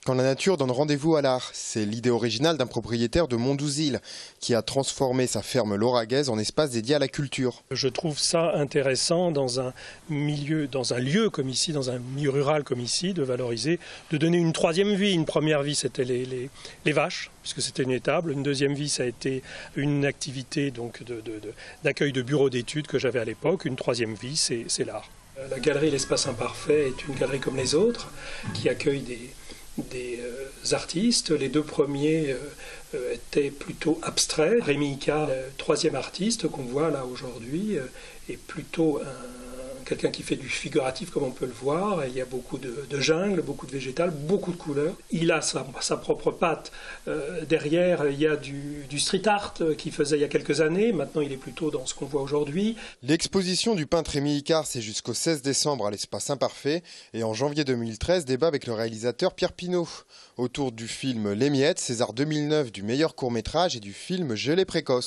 Quand la nature donne rendez-vous à l'art, c'est l'idée originale d'un propriétaire de Mondouzil qui a transformé sa ferme lauragaise en espace dédié à la culture. Je trouve ça intéressant dans un lieu comme ici, dans un milieu rural comme ici, de valoriser, de donner une troisième vie. Une première vie, c'était les vaches, puisque c'était une étable. Une deuxième vie, ça a été une activité donc d'accueil de bureaux d'études que j'avais à l'époque. Une troisième vie, c'est l'art. La galerie L'Espace Imparfait est une galerie comme les autres, qui accueille des artistes. Les deux premiers étaient plutôt abstraits. Rémi Icard, le troisième artiste qu'on voit là aujourd'hui, est plutôt quelqu'un qui fait du figuratif comme on peut le voir. Il y a beaucoup de jungle, beaucoup de végétal, beaucoup de couleurs. Il a sa propre patte. Derrière, il y a du street art qu'il faisait il y a quelques années. Maintenant, il est plutôt dans ce qu'on voit aujourd'hui. L'exposition du peintre Rémi Icard, c'est jusqu'au 16 décembre à l'Espace Imparfait. Et en janvier 2013, débat avec le réalisateur Pierre Pinault autour du film Les Miettes, César 2009 du meilleur court-métrage et du film Gelée précoce.